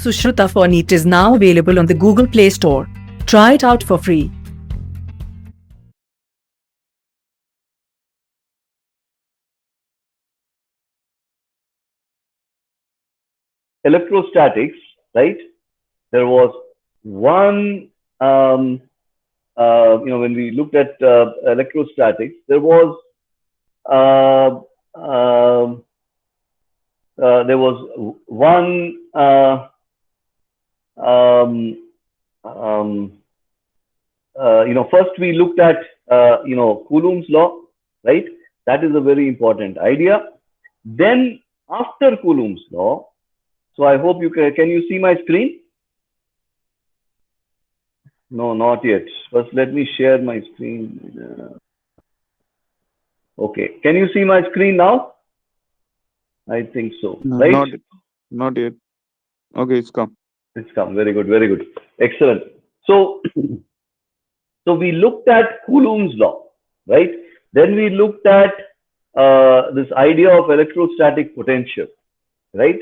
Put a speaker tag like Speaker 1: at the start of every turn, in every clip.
Speaker 1: Sushruta for NEET is now available on the Google Play Store. Try it out for free.
Speaker 2: Electrostatics, right? There was one, when we looked at electrostatics, there was one first we looked at Coulomb's law, right? That is a very important idea. Then after Coulomb's law, so I hope you can you see my screen? No, not yet. First, let me share my screen. Okay, can you see my screen now? I think so,
Speaker 3: No,
Speaker 2: right?
Speaker 3: Not yet. Okay, it's come.
Speaker 2: It's come. Very good. Very good. Excellent. So, so we looked at Coulomb's law, right? Then we looked at this idea of electrostatic potential, right?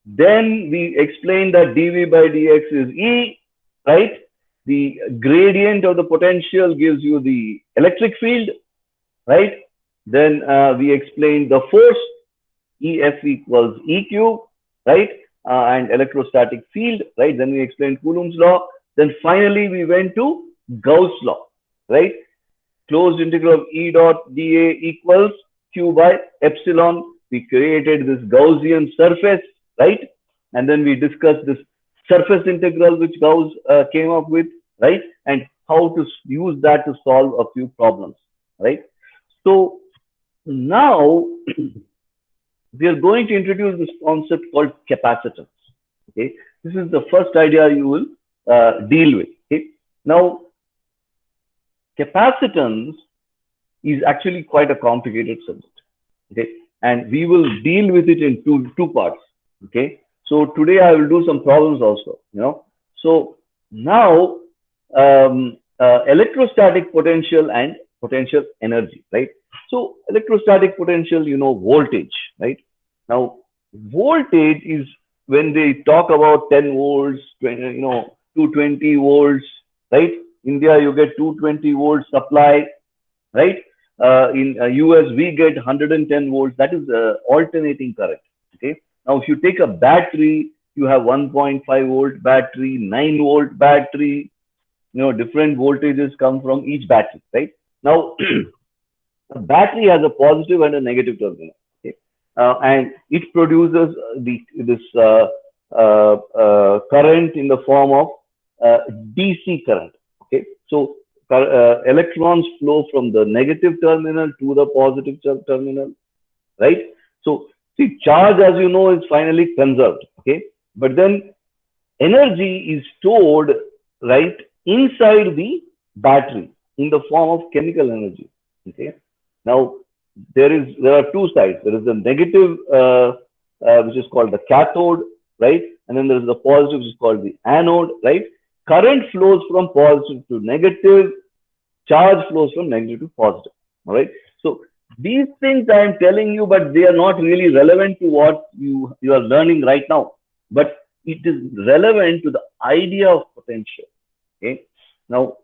Speaker 2: Then we explained that dV by dx is E, right? The gradient of the potential gives you the electric field, right? Then we explained the force, EF equals EQ, right? And electrostatic field, right? Then we explained Coulomb's law. Then finally we went to Gauss law, right? Closed integral of E dot dA equals Q by epsilon. We created this Gaussian surface, right? And then we discussed this surface integral which Gauss came up with, right? And how to use that to solve a few problems, right? So now we are going to introduce this concept called capacitance. Okay, this is the first idea you will deal with. Okay, now capacitance is actually quite a complicated subject. Okay, and we will deal with it in two parts. Okay, so today I will do some problems also. So now electrostatic potential and potential energy, right? So electrostatic potential, voltage, right? Now voltage is when they talk about 10 volts, 220 volts, right? India, you get 220 volts supply, right? In US, we get 110 volts. That is alternating current. Okay. Now, if you take a battery, you have 1.5 volt battery, 9 volt battery. Different voltages come from each battery, right? Now, a battery has a positive and a negative terminal, okay? And it produces this current in the form of DC current, okay? So electrons flow from the negative terminal to the positive terminal, right? So see, charge, as you know, is finally conserved, okay? But then energy is stored, right, inside the battery in the form of chemical energy, okay? Now, there are two sides. There is the negative, which is called the cathode, right? And then there is the positive, which is called the anode, right? Current flows from positive to negative. Charge flows from negative to positive, all right? So these things I am telling you, but they are not really relevant to what you are learning right now. But it is relevant to the idea of potential, okay? Now,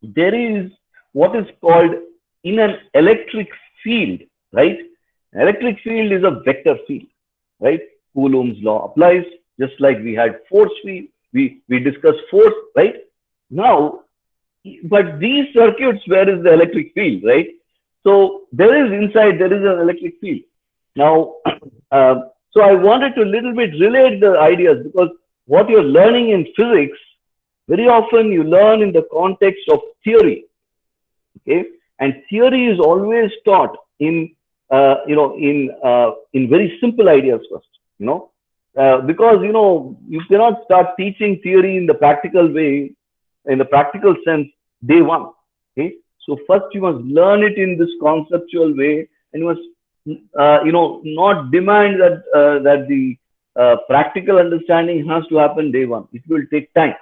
Speaker 2: there is what is called in an electric field, right? An electric field is a vector field, right? Coulomb's law applies, just like we had force field. We discussed force, right? Now, but these circuits, where is the electric field, right? So there is an electric field. Now, so I wanted to little bit relate the ideas, because what you're learning in physics, very often you learn in the context of theory, okay? And theory is always taught in very simple ideas first, because you cannot start teaching theory in the practical way, in the practical sense, day one. Okay, so first you must learn it in this conceptual way, and you must not demand that the practical understanding has to happen day one. It will take time.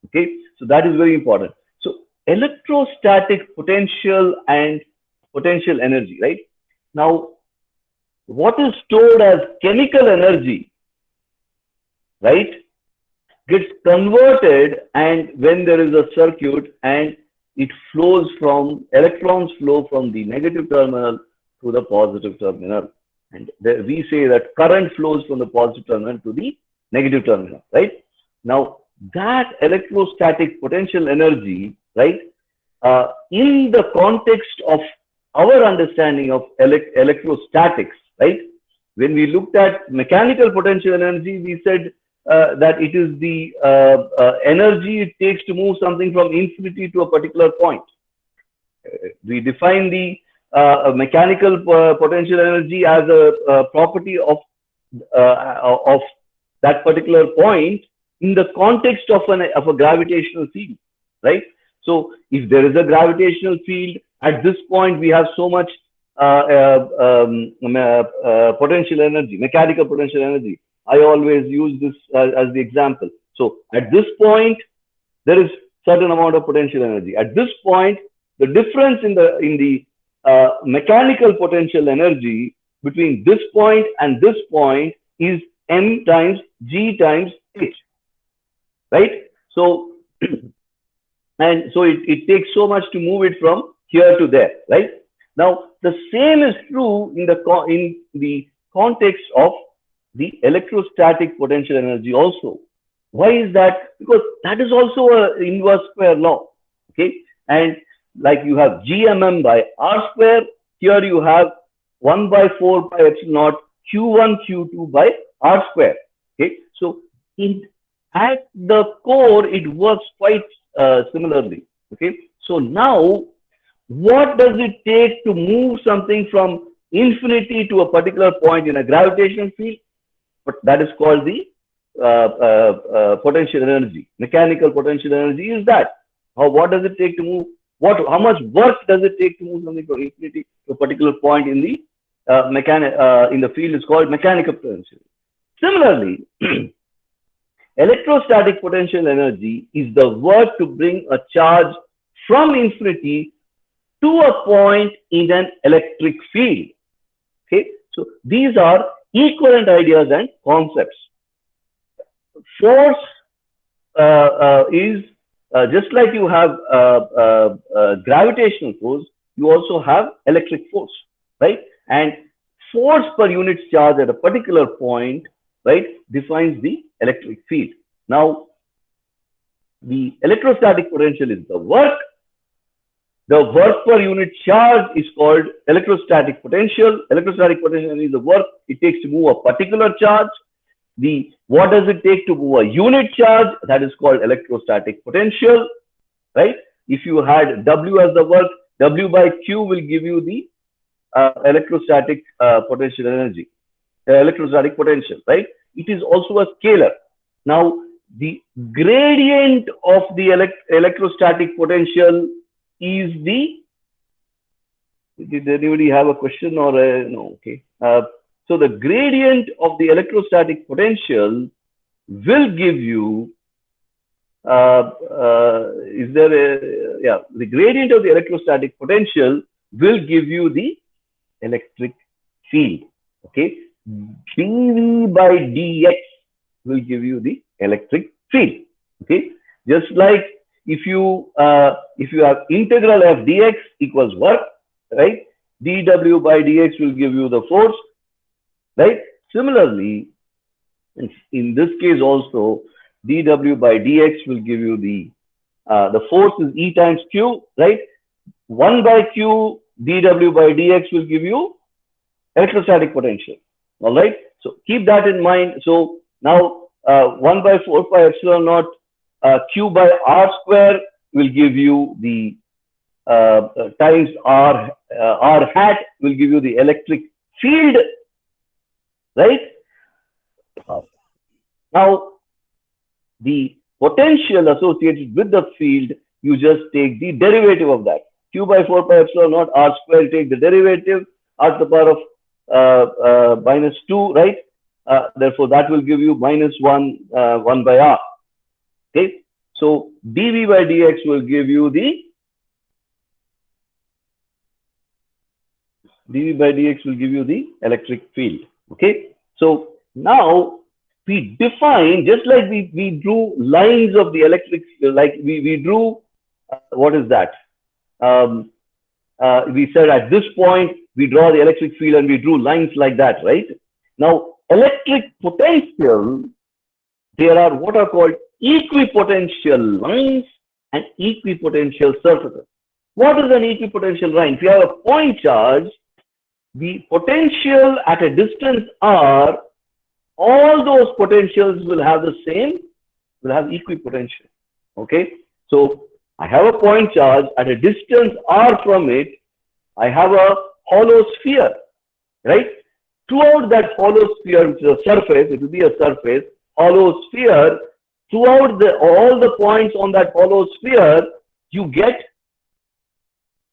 Speaker 2: Okay, so that is very important. So electrostatic potential and potential energy, right? Now, what is stored as chemical energy right, gets converted, and when there is a circuit and it flows from, electrons flow from the negative terminal to the positive terminal. And we say that current flows from the positive terminal to the negative terminal, right? Now, that electrostatic potential energy, right, in the context of our understanding of electrostatics, right, when we looked at mechanical potential energy, we said that it is the energy it takes to move something from infinity to a particular point. We define the mechanical potential energy as a property of that particular point in the context of a gravitational field, right? So if there is a gravitational field at this point, we have so much potential energy, mechanical potential energy. I always use this as the example. So at this point, there is certain amount of potential energy. At this point, the difference in the mechanical potential energy between this point and this point is m times g times h, right? So and so it takes so much to move it from here to there, right? Now the same is true in the context of the electrostatic potential energy also. Why is that? Because that is also an inverse square law, okay? And like you have gmm by r square, here you have 1 by 4 pi epsilon naught q1 q2 by r square, okay? So at the core, it works quite similarly, okay? So now, what does it take to move something from infinity to a particular point in a gravitational field? But that is called the potential energy. Mechanical potential energy is that. What does it take to move? How much work does it take to move something from infinity to a particular point in the in the field is called mechanical potential. Similarly, electrostatic potential energy is the work to bring a charge from infinity to a point in an electric field. Okay, so these are equivalent ideas and concepts. Force is just like you have gravitational force, you also have electric force, right? And force per unit charge at a particular point, right, defines the electric field. Now, the electrostatic potential is the work. The work per unit charge is called electrostatic potential. Electrostatic potential is the work it takes to move a particular charge. What does it take to move a unit charge? That is called electrostatic potential, right? If you had W as the work, W by Q will give you the electrostatic potential energy, electrostatic potential, right? It is also a scalar. Now, the gradient of the electrostatic potential is the. Did anybody have a question or no? Okay. So the gradient of the electrostatic potential will give you. Is there a the gradient of the electrostatic potential will give you the electric field. Okay, dV by dx will give you the electric field. Okay, just like if you have integral f dx equals work, right? dw by dx will give you the force, right? Similarly, in this case also, dw by dx will give you the force is E times Q, right? 1 by Q dw by dx will give you electrostatic potential. All right. So keep that in mind. So now 1 by 4 pi epsilon naught Q by R square will give you the times R hat will give you the electric field, right? Now the potential associated with the field, you just take the derivative of that. Q by 4 pi epsilon naught R square, take the derivative, r to the power of minus 2, right? Therefore, that will give you minus 1 by R. Okay. So dV by dx will give you the electric field. Okay. So now we define, just like we drew lines of the electric, like we drew, what is that? We said at this point, we draw the electric field and we drew lines like that, right? Now, electric potential, there are what are called equipotential lines and equipotential surfaces. What is an equipotential line? If you have a point charge, the potential at a distance r, all those potentials will have the same, will have equipotential. Okay, so I have a point charge at a distance r from it. I have a hollow sphere, right? Throughout that hollow sphere, which is a surface, it will be a surface, hollow sphere. Throughout all the points on that hollow sphere, you get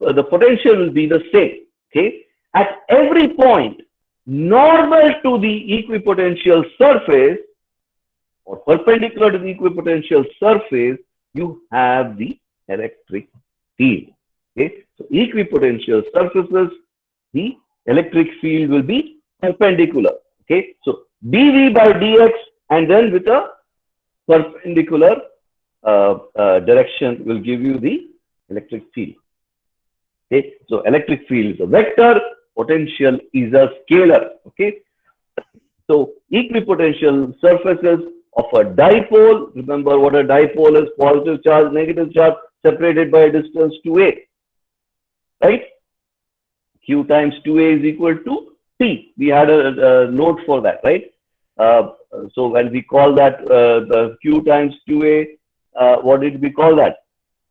Speaker 2: the potential will be the same. Okay, at every point, normal to the equipotential surface or perpendicular to the equipotential surface, you have the electric field. Okay, so equipotential surfaces, the electric field will be perpendicular. Okay, so dV by dx, and then with a perpendicular direction will give you the electric field. Okay, so electric field is a vector, potential is a scalar. Okay, so equipotential surfaces of a dipole. Remember what a dipole is: positive charge, negative charge, separated by a distance 2a. Right? Q times 2a is equal to T. We had a note for that, right? So when we call that the Q times 2a, what did we call that?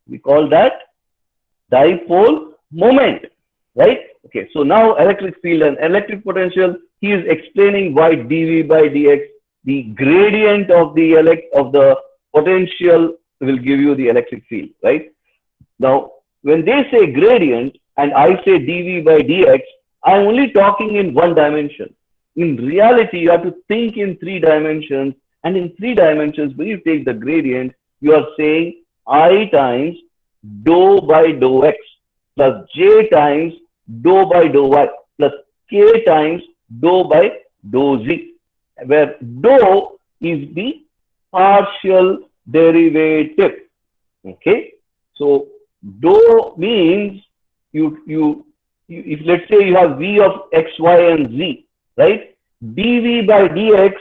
Speaker 2: We call that dipole moment, right? Okay, so now electric field and electric potential, he is explaining why dV by dx, the gradient of the potential will give you the electric field, right? Now, when they say gradient and I say dV by dx, I'm only talking in one dimension. In reality, you have to think in 3 dimensions, and in 3 dimensions, when you take the gradient, you are saying I times dou by dou x plus j times dou by dou y plus k times dou by dou z, where dou is the partial derivative. Okay, so dou means if let's say you have v of x, y, and z, right? dv by dx,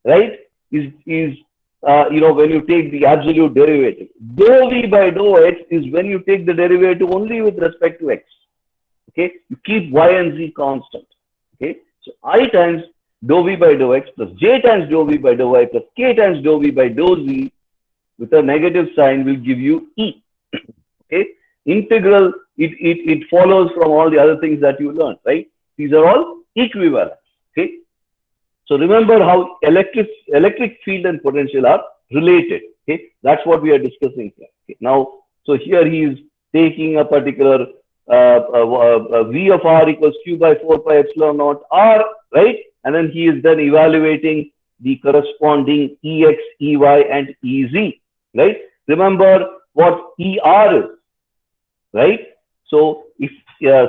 Speaker 2: right, is when you take the absolute derivative. Dou v by dou x is when you take the derivative only with respect to x. Okay, you keep y and z constant. Okay, so I times dou v by dou x plus j times dou v by dou y plus k times dou v by dou z with a negative sign will give you e. Okay, integral, it follows from all the other things that you learned, right? These are all equivalent. Okay, so remember how electric field and potential are related. Okay, that's what we are discussing here. Okay, now, so here he is taking a particular v of r equals q by 4 pi epsilon naught r, right? And then he is then evaluating the corresponding ex, ey, and ez, right? Remember what er is, right? So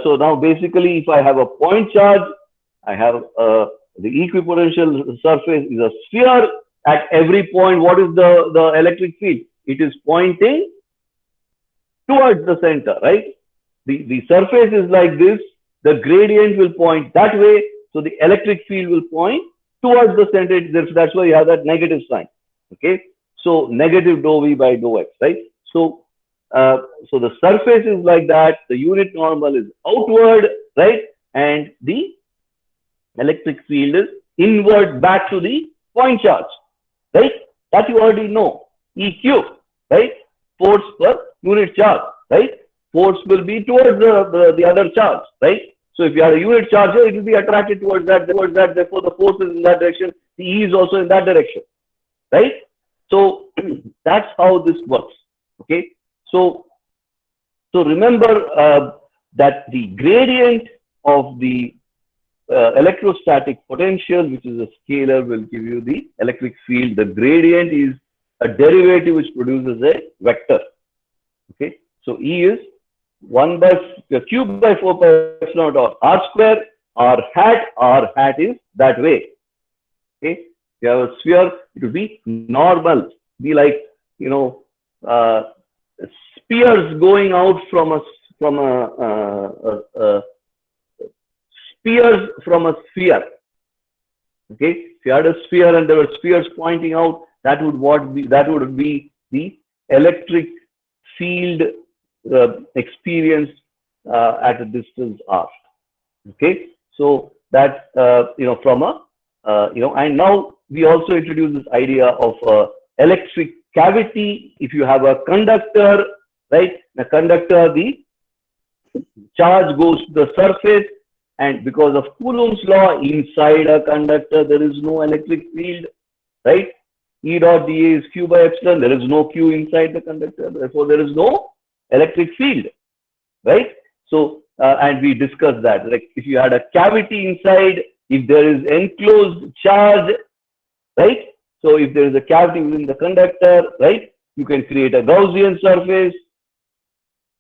Speaker 2: so now basically, if I have a point charge, I have the equipotential surface is a sphere. At every point, what is the electric field? It is pointing towards the center, right? The surface is like this. The gradient will point that way. So the electric field will point towards the center. That's why you have that negative sign. Okay. So negative dou v by dou x, right? So so the surface is like that. The unit normal is outward, right? And the electric field is inward back to the point charge, right? That you already know. EQ, right? Force per unit charge, right? Force will be towards the other charge, right? So if you have a unit charge here, it will be attracted towards that. Therefore, the force is in that direction. The E is also in that direction, right? So that's how this works. Okay. So remember that the gradient of the electrostatic potential, which is a scalar, will give you the electric field. The gradient is a derivative which produces a vector. Okay. So E is 1 by q by 4 pi epsilon naught r square. R hat is that way. Okay. you have a sphere, it will be normal, be like, you know, spears going out from a spears from a sphere. Okay, if you had a sphere and there were spears pointing out, that would be the electric field experienced at a distance r. Okay, so that from a and now we also introduce this idea of electric cavity. If you have a conductor, right, the conductor, the charge goes to the surface, and because of Coulomb's law, inside a conductor there is no electric field, right? E dot dA is Q by epsilon. There is no Q inside the conductor, therefore there is no electric field, right? So and we discussed that, like if you had a cavity inside, if there is enclosed charge, right? So if there is a cavity within the conductor, right, you can create a Gaussian surface,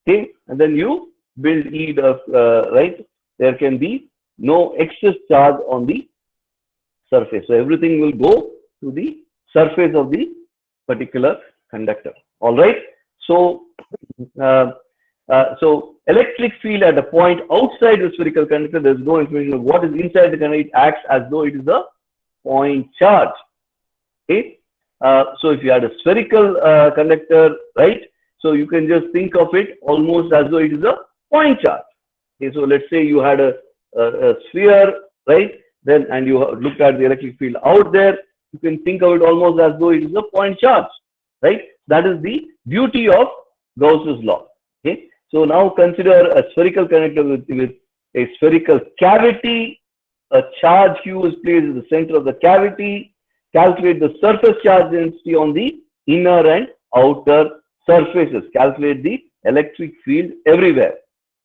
Speaker 2: okay, and then you build E of right. There can be no excess charge on the surface, so everything will go to the surface of the particular conductor. All right. So so electric field at a point outside the spherical conductor, there is no information of what is inside the conductor. It acts as though it is a point charge. Okay. So if you had a spherical conductor, right, so you can just think of it almost as though it is a point charge. Okay, so let's say you had a sphere, right, then and you look at the electric field out there, you can think of it almost as though it is a point charge, right? That is the beauty of Gauss's law. Okay, so now consider a spherical conductor with a spherical cavity. A charge Q is placed in the center of the cavity. Calculate the surface charge density on the inner and outer surfaces. Calculate the electric field everywhere,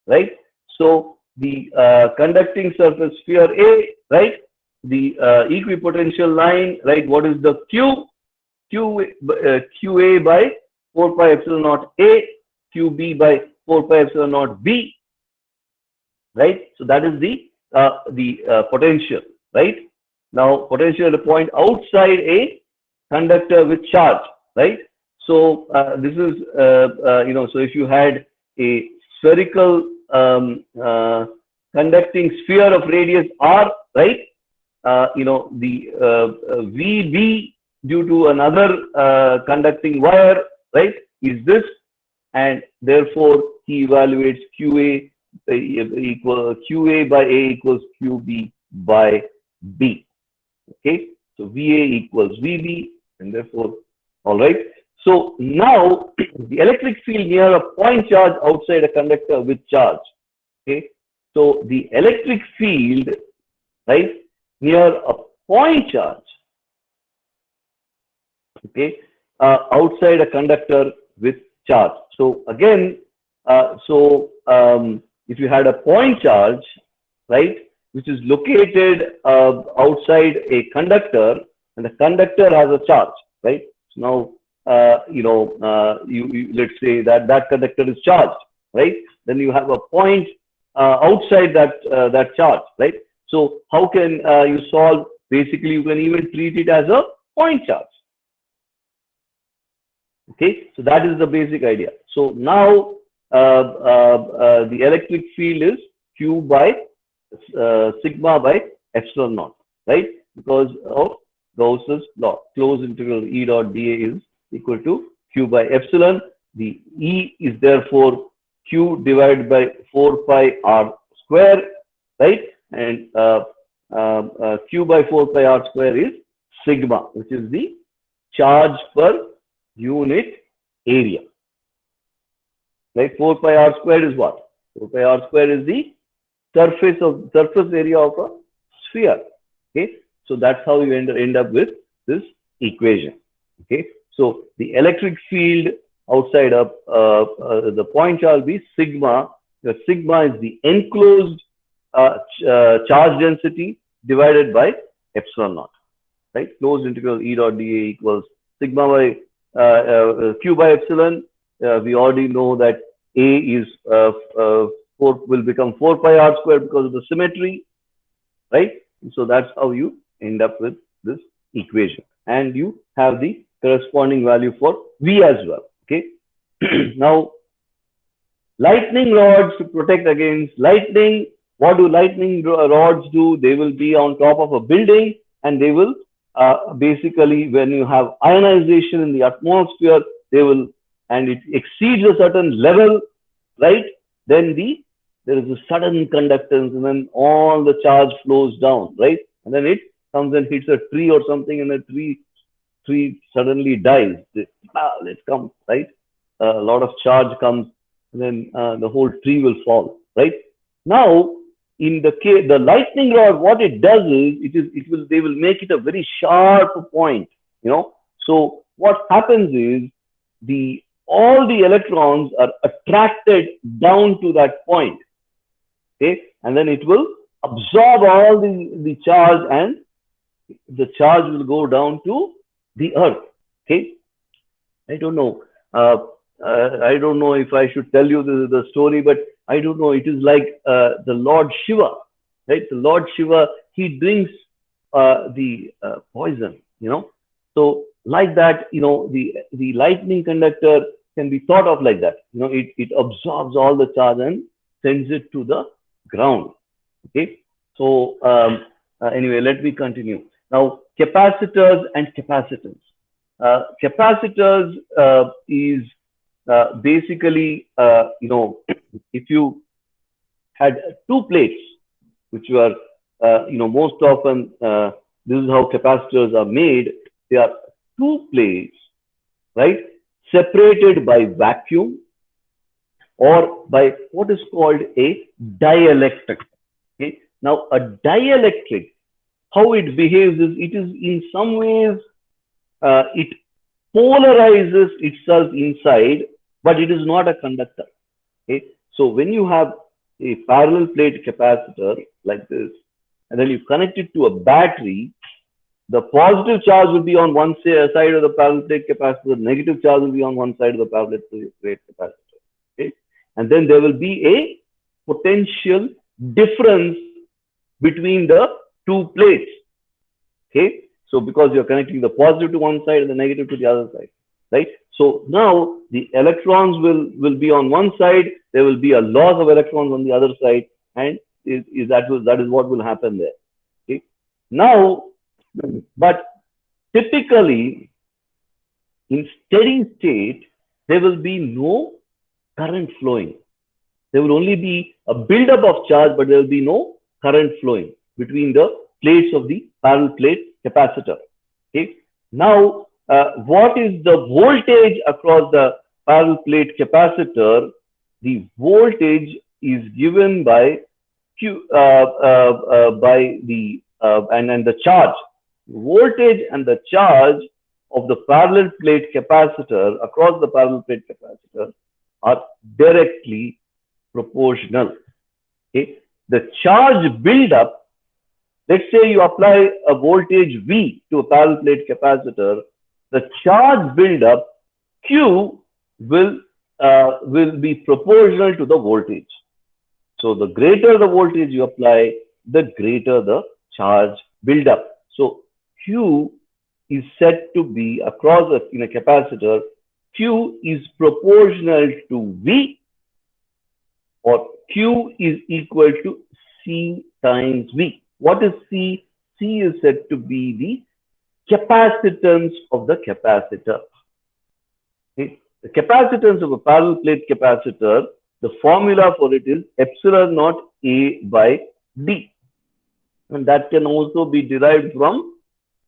Speaker 2: right? So the conducting surface sphere A, right? The equipotential line, right? What is the QA by 4 pi epsilon naught A, QB by 4 pi epsilon naught B, right? So that is the potential, right? Now potential at a point outside a conductor with charge, right? So this is so if you had a spherical conducting sphere of radius r, right? The VB due to another conducting wire, right, is this, and therefore he evaluates QA QA by A equals QB by B. Okay, so VA equals VB, and therefore, all right. So now the electric field near a point charge outside a conductor with charge. Okay, so the electric field, right, near a point charge, okay, outside a conductor with charge. So again, if you had a point charge, right, which is located outside a conductor, and the conductor has a charge, right? So now, let's say that conductor is charged, right? Then you have a point outside that charge, right? So how can you solve? Basically, you can even treat it as a point charge. Okay, so that is the basic idea. So now the electric field is Q by sigma by epsilon naught, right? Because of Gauss's law, closed integral E dot dA is equal to Q by epsilon. The E is therefore Q divided by 4 pi r square, right? And Q by 4 pi r square is sigma, which is the charge per unit area, right? 4 pi r square is what? 4 pi r square is the surface area of a sphere. Okay, so that's how you end up with this equation. Okay, so the electric field outside of the point charge will be sigma. The sigma is the enclosed charge density divided by epsilon naught, right? Closed integral E dot dA equals sigma by Q by epsilon. We already know that A is 4 will become 4 pi r square because of the symmetry, right? So that's how you end up with this equation, and you have the corresponding value for V as well. Okay. Now, lightning rods to protect against lightning. What do lightning rods do? They will be on top of a building, and they will basically, when you have ionization in the atmosphere, they will, and it exceeds a certain level, right? Then there is a sudden conductance, and then all the charge flows down, right? And then it comes and hits a tree or something, and the tree suddenly dies. It comes, right? A lot of charge comes, and then the whole tree will fall, right? Now, in the case, the lightning rod, what it does is, they will make it a very sharp point, you know. So what happens is all the electrons are attracted down to that point, okay, and then it will absorb all the charge, and the charge will go down to the earth. Okay, I don't know. I don't know if I should tell you the story, but I don't know. It is like the Lord Shiva, right? The Lord Shiva, he drinks the poison, you know. So like that, you know, the lightning conductor can be thought of like that. You know, it absorbs all the charge and sends it to the ground. Okay. So anyway, let me continue. Now, capacitors and capacitance. Capacitors is basically, you know, if you had two plates, which were, you know, most often, this is how capacitors are made. They are two plates, right, separated by vacuum or by what is called a dielectric. Okay. Now, a dielectric, how it behaves is, it is in some ways, it polarizes itself inside, but it is not a conductor. Okay. So when you have a parallel plate capacitor like this, and then you connect it to a battery, the positive charge will be on one side of the parallel plate capacitor, the negative charge will be on one side of the parallel plate capacitor. Okay. And then there will be a potential difference between the two plates. Okay. So because you're connecting the positive to one side and the negative to the other side, right? So now the electrons will be on one side, there will be a loss of electrons on the other side, and that is what will happen there. Okay. Now, but typically in steady state, there will be no current flowing. There will only be a buildup of charge, but there will be no current flowing between the plates of the parallel plate capacitor. Okay. Now, what is the voltage across the parallel plate capacitor? The voltage is given by Q by the and the charge. Voltage and the charge of the parallel plate capacitor across the parallel plate capacitor are directly proportional. Okay. The charge buildup, let's say you apply a voltage V to a parallel plate capacitor, the charge buildup Q will be proportional to the voltage. So the greater the voltage you apply, the greater the charge buildup. So Q is said to be across in a capacitor, Q is proportional to V, or Q is equal to C times V. What is C? C is said to be the capacitance of the capacitor. Okay. The capacitance of a parallel plate capacitor, the formula for it is epsilon naught A by D. And that can also be derived from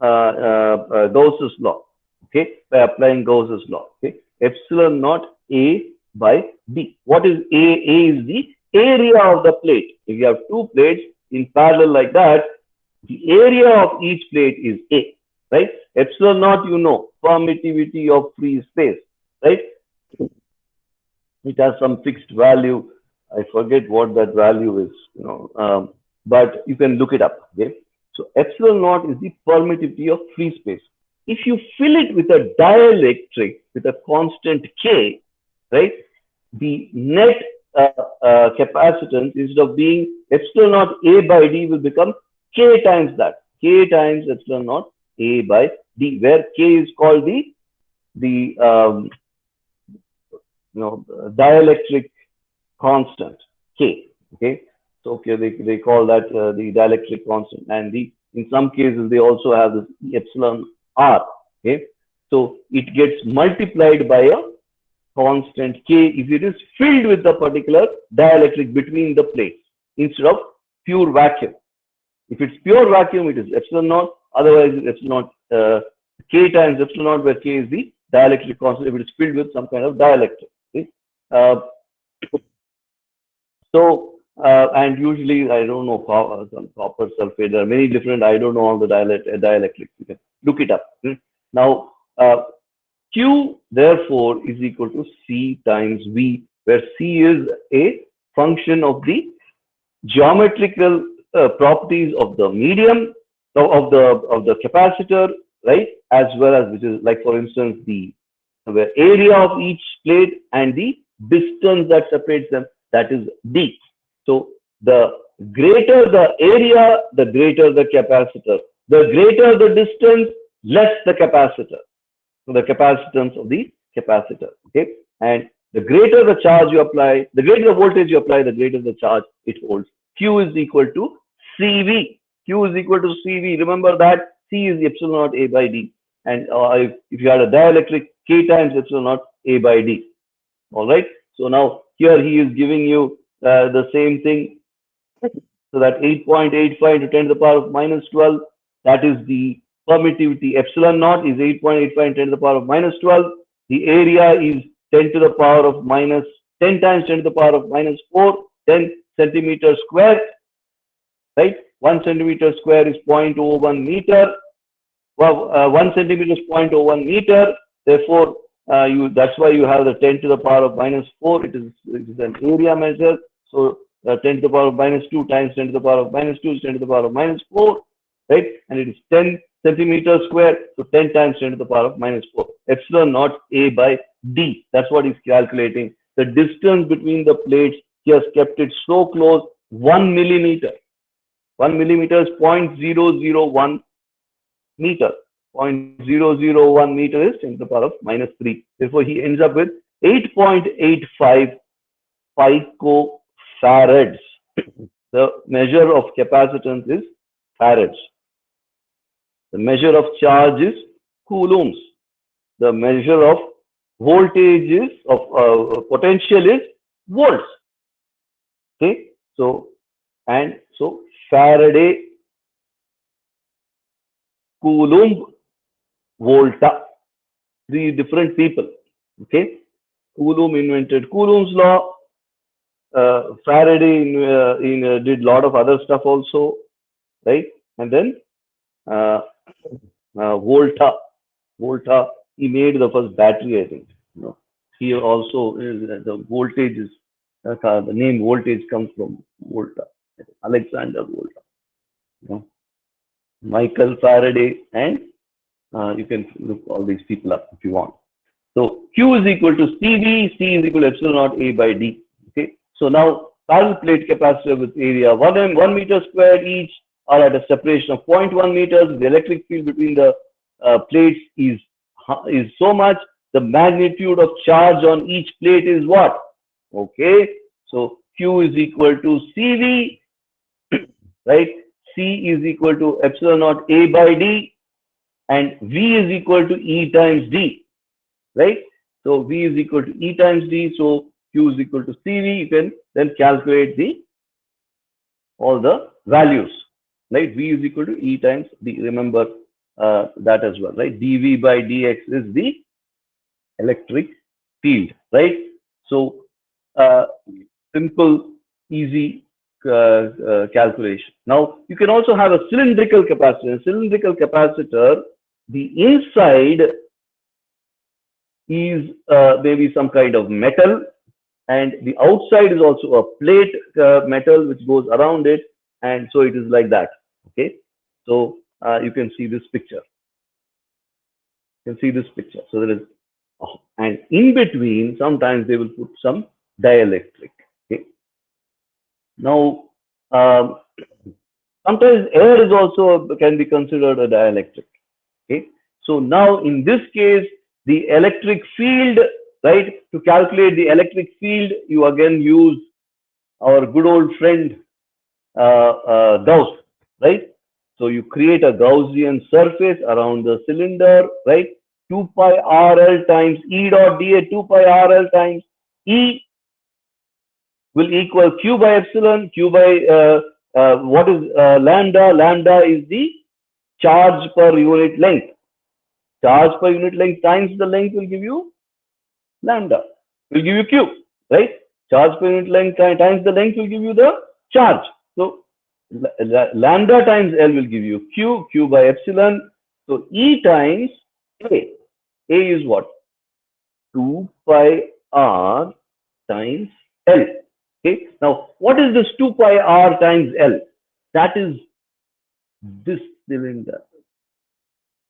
Speaker 2: Gauss's law, okay, by applying Gauss's law. Okay. Epsilon naught A by D. What is A? A is the area of the plate. If you have two plates in parallel like that, the area of each plate is A, right? Epsilon naught, you know, permittivity of free space, right? It has some fixed value. I forget what that value is, you know, but you can look it up. Okay. So epsilon naught is the permittivity of free space. If you fill it with a dielectric with a constant K, right, the net capacitance, instead of being epsilon naught A by D, will become K times that. K times epsilon naught A by D, where K is called the dielectric constant K. Okay, so okay, they call that the dielectric constant, and in some cases they also have this epsilon R. Okay, so it gets multiplied by a constant K if it is filled with the particular dielectric between the plates instead of pure vacuum. If it's pure vacuum, it is epsilon naught. Otherwise, it's epsilon naught, K times epsilon naught, where K is the dielectric constant if it is filled with some kind of dielectric. Okay? And usually, I don't know, some copper sulfate, there are many different, I don't know all the dielectrics. You can look it up. Now, Q, therefore, is equal to C times V, where C is a function of the geometrical properties of the medium, of the capacitor, right? As well as, which is like, for instance, the area of each plate and the distance that separates them, that is D. So the greater the area, the greater the capacitor. The greater the distance, less the capacitor. So the capacitance of the capacitor. Okay, and the greater the charge you apply, the greater the voltage you apply, the greater the charge it holds. Q is equal to CV. Q is equal to CV. Remember that C is epsilon naught A by D. And if you had a dielectric, K times epsilon naught A by D. All right. So now here he is giving you the same thing. So that 8.85 to 10 to the power of minus 12, that is the permittivity. Epsilon naught is 8.85 and 10 to the power of minus 12. The area is 10 to the power of minus 10 times 10 to the power of minus 4, 10 centimeters square, right? 1 centimeter square is 0.01 meter. Well, 1 centimeter is 0.01 meter. Therefore, that's why you have the 10 to the power of minus 4. It is an area measure. So 10 to the power of minus 2 times 10 to the power of minus 2 is 10 to the power of minus 4, right? And it is 10 centimeters square. So 10 times 10 to the power of minus 4. Epsilon naught A by D. That's what he's calculating. The distance between the plates, he has kept it so close, 1 millimeter. 1 millimeter is 0.001 meter. 0.001 meter is 10 to the power of minus 3. Therefore, he ends up with 8.85 picofarads. The measure of capacitance is farads. The measure of charge is coulombs. The measure of voltage is, of potential is volts. Okay. So, and so Faraday, Coulomb, Volta, three different people. Okay. Coulomb invented Coulomb's law. Faraday did a lot of other stuff also, right? And then Volta, he made the first battery, I think. He also the voltage is the name voltage comes from Volta, Alexander Volta. Michael Faraday, and you can look all these people up if you want. So Q is equal to CV, C is equal to epsilon naught A by D. Okay. So now parallel plate capacitor with area 1 meter square each are at a separation of 0.1 meters. The electric field between the plates is so much. The magnitude of charge on each plate is what? Okay. So Q is equal to CV, right? C is equal to epsilon naught A by D, and V is equal to E times D, right? So V is equal to E times D. So Q is equal to CV. You can then calculate all the values, right? V is equal to E times D. Remember that as well, right? dV by dx is the electric field, right? So simple, easy calculation. Now you can also have a cylindrical capacitor. A cylindrical capacitor, the inside is maybe some kind of metal, and the outside is also a plate metal which goes around it, and so it is like that. Okay, so you can see this picture. You can see this picture. So there is, and in between, sometimes they will put some dielectric. Okay. Now, sometimes air is also can be considered a dielectric. Okay. So now in this case, the electric field, right? To calculate the electric field, you again use our good old friend Gauss, right? So you create a Gaussian surface around the cylinder, right? 2 pi RL times E dot dA, 2 pi RL times E will equal Q by epsilon. Q by what is lambda? Lambda is the charge per unit length. Charge per unit length times the length will give you lambda, will give you Q, right? Charge per unit length times the length will give you the charge. So lambda times L will give you Q, Q by epsilon. So E times A. A is what? 2 pi R times L. Okay. Now, what is this 2 pi R times L? That is this cylinder.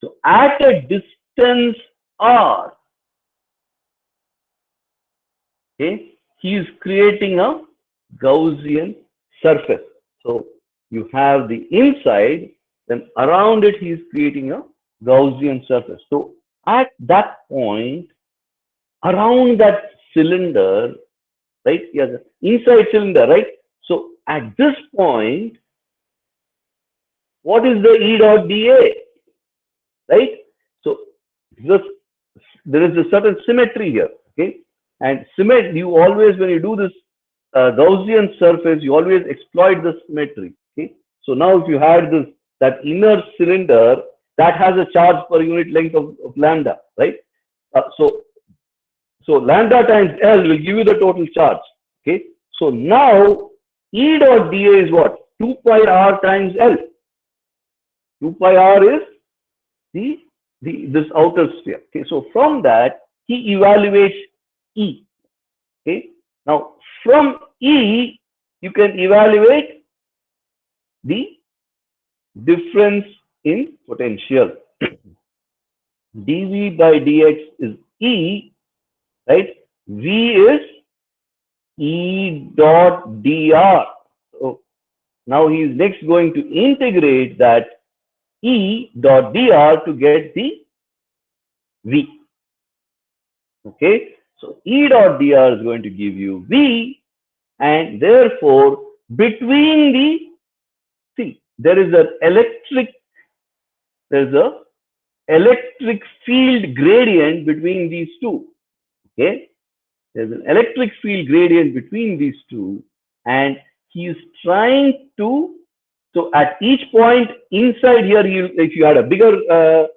Speaker 2: So at a distance R, okay, he is creating a Gaussian surface. So you have the inside, then around it he is creating a Gaussian surface. So at that point, around that cylinder, right? Yes, inside cylinder, right? So at this point, what is the E dot dA, right? So this, there is a certain symmetry here, okay? And symmetry, you always, when you do this Gaussian surface, you always exploit the symmetry, okay? So now if you had this, that inner cylinder, that has a charge per unit length of lambda, right? So lambda times L will give you the total charge, okay? So now E dot dA is what? 2 pi R times L. 2 pi R is this outer sphere. Okay, so from that he evaluates E. Okay, now from E you can evaluate the difference in potential. dV by dx is E, right? V is E dot dr. So now he is next going to integrate that E dot dr to get the V. Okay, so E dot dr is going to give you V, and therefore between the, see, there is an electric field gradient between these two. Okay, there's an electric field gradient between these two, and he is trying to, so at each point inside here, if you had a bigger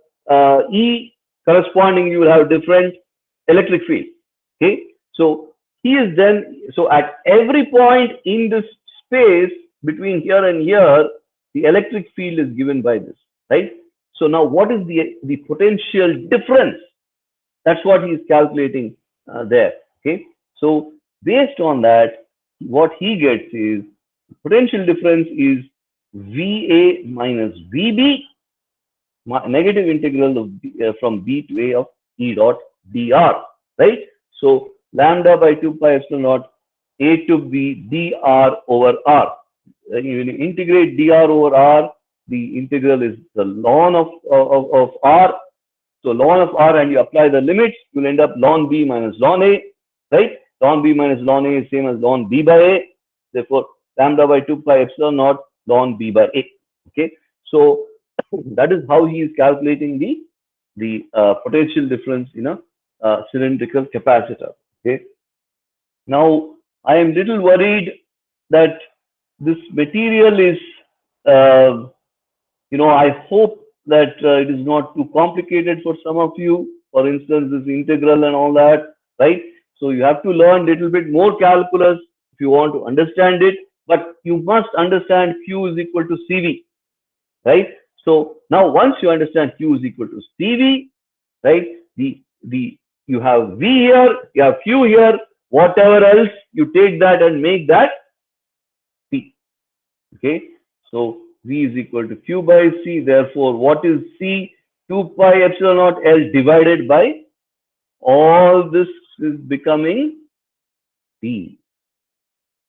Speaker 2: E corresponding, you will have different electric field. Okay, so he is then, so at every point in this space between here and here, the electric field is given by this, right? So now what is the potential difference? That's what he is calculating there. Okay, so based on that, what he gets is potential difference is VA minus VB, negative integral of from B to A of E dot dr, right? So lambda by 2 pi epsilon naught A to B dr over r. When you integrate dr over r, the integral is the ln of r. So ln of r, and you apply the limits, you'll end up ln b minus ln a, right? Ln b minus ln a is same as ln b by a. Therefore, lambda by 2 pi epsilon naught ln b by a. Okay, so that is how he is calculating the potential difference in a cylindrical capacitor. Okay, now I am little worried that this material is, I hope that it is not too complicated for some of you. For instance, this integral and all that, right? So you have to learn little bit more calculus if you want to understand it, but you must understand Q is equal to CV, right? So now once you understand Q is equal to CV, right? You have V here, you have Q here, whatever else, you take that and make that P. Okay, so V is equal to Q by C. Therefore, what is C? 2 pi epsilon naught L divided by all this is becoming P.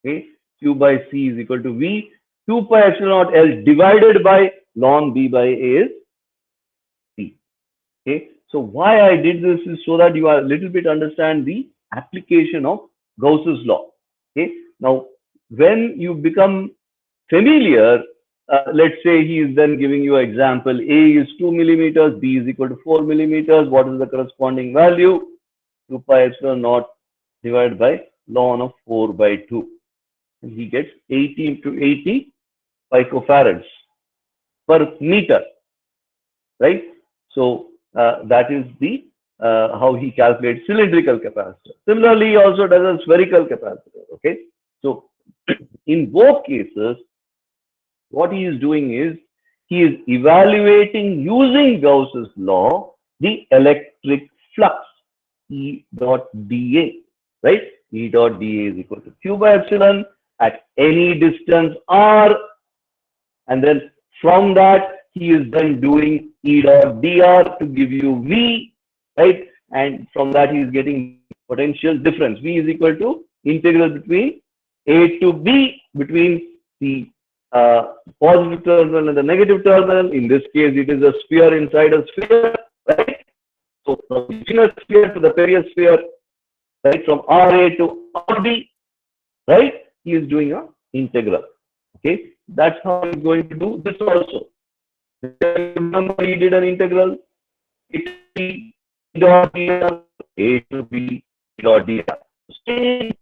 Speaker 2: Okay, Q by C is equal to V. 2 pi epsilon naught L divided by ln B by A is P. Okay, so why I did this is so that you are a little bit understand the application of Gauss's law. Okay, now when you become familiar, let's say he is then giving you an example. A is 2 millimeters, B is equal to 4 millimeters. What is the corresponding value? 2 pi epsilon naught divided by ln of 4 by 2. And he gets 80 into 80 picofarads per meter, right? So that is the how he calculates cylindrical capacitor. Similarly, he also does a spherical capacitor. Okay, so in both cases, what he is doing is he is evaluating using Gauss's law the electric flux E dot dA, right? E dot dA is equal to Q by epsilon at any distance r, and then from that he is then doing E dot dr to give you V, right? And from that he is getting potential difference. V is equal to integral between A to B between the positive terminal and the negative terminal. In this case, it is a sphere inside a sphere, right? So from the inner sphere to the periosphere, right? From RA to RB, right? He is doing a integral. Okay, that's how he's going to do this also. Remember, he did an integral. It dot dr, A to B dot dr. Same